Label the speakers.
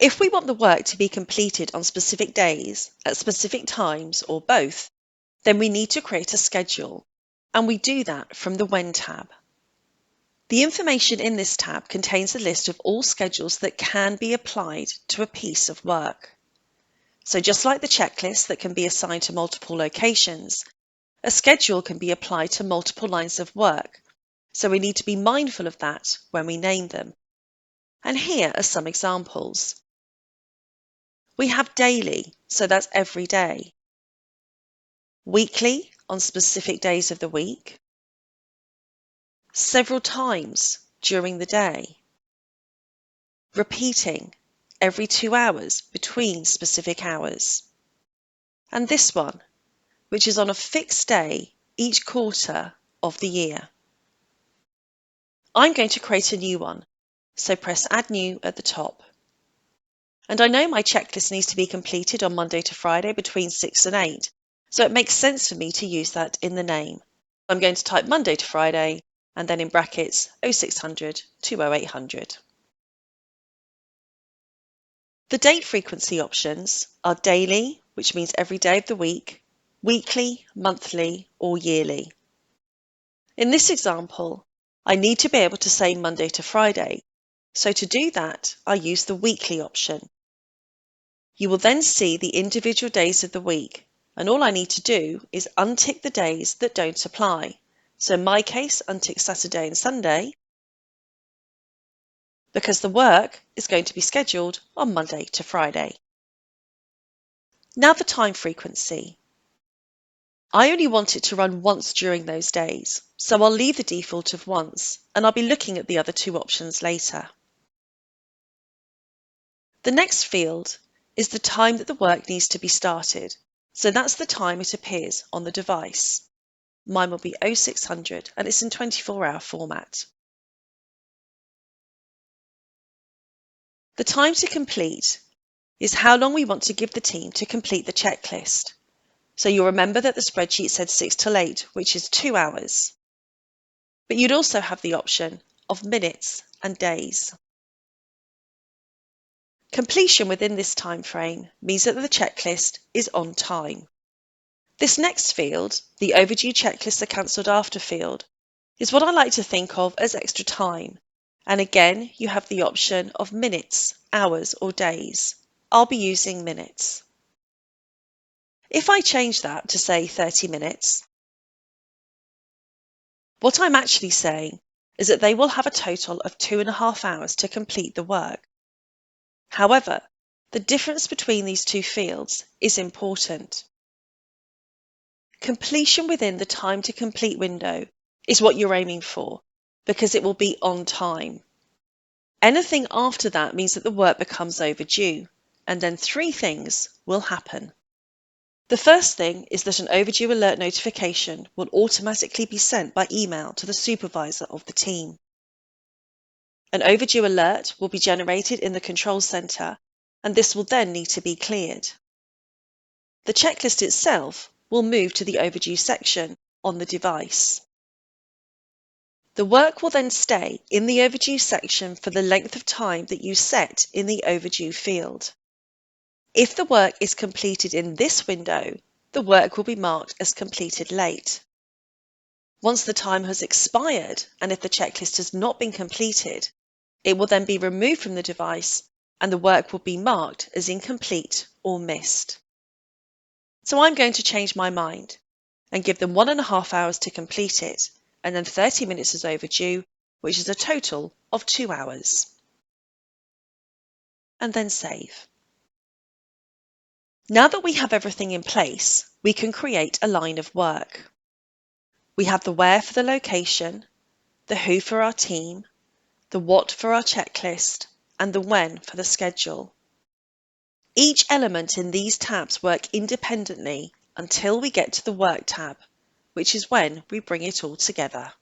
Speaker 1: If we want the work to be completed on specific days, at specific times, or both, then we need to create a schedule, and we do that from the When tab. The information in this tab contains a list of all schedules that can be applied to a piece of work. So just like the checklist that can be assigned to multiple locations, a schedule can be applied to multiple lines of work, so we need to be mindful of that when we name them. And here are some examples. We have daily, so that's every day. Weekly, on specific days of the week. Several times during the day. Repeating, every 2 hours between specific hours. And this one, which is on a fixed day each quarter of the year. I'm going to create a new one, so press Add New at the top. And I know my checklist needs to be completed on Monday to Friday between 6 and 8, so it makes sense for me to use that in the name. I'm going to type Monday to Friday, and then in brackets 0600 to 0800. The date frequency options are daily, which means every day of the week, weekly, monthly, or yearly. In this example, I need to be able to say Monday to Friday, so to do that, I use the weekly option. You will then see the individual days of the week, and all I need to do is untick the days that don't apply. So in my case, untick Saturday and Sunday, because the work is going to be scheduled on Monday to Friday. Now the time frequency. I only want it to run once during those days, so I'll leave the default of once, and I'll be looking at the other two options later. The next field is the time that the work needs to be started, so that's the time it appears on the device. Mine will be 0600 and it's in 24-hour format. The time to complete is how long we want to give the team to complete the checklist. So you'll remember that the spreadsheet said 6 till 8, which is 2 hours. But you'd also have the option of minutes and days. Completion within this time frame means that the checklist is on time. This next field, the overdue checklists are cancelled after field, is what I like to think of as extra time. And again, you have the option of minutes, hours, or days. I'll be using minutes. If I change that to say 30 minutes, what I'm actually saying is that they will have a total of 2.5 hours to complete the work. However, the difference between these two fields is important. Completion within the time to complete window is what you're aiming for because it will be on time. Anything after that means that the work becomes overdue, and then 3 things will happen. The first thing is that an overdue alert notification will automatically be sent by email to the supervisor of the team. An overdue alert will be generated in the control center, and this will then need to be cleared. The checklist itself will move to the overdue section on the device. The work will then stay in the overdue section for the length of time that you set in the overdue field. If the work is completed in this window, the work will be marked as completed late. Once the time has expired, and if the checklist has not been completed, it will then be removed from the device and the work will be marked as incomplete or missed. So I'm going to change my mind and give them 1.5 hours to complete it, and then 30 minutes is overdue, which is a total of 2 hours. And then save. Now that we have everything in place, we can create a line of work. We have the where for the location, the who for our team, the what for our checklist, and the when for the schedule. Each element in these tabs work independently until we get to the Work tab, which is when we bring it all together.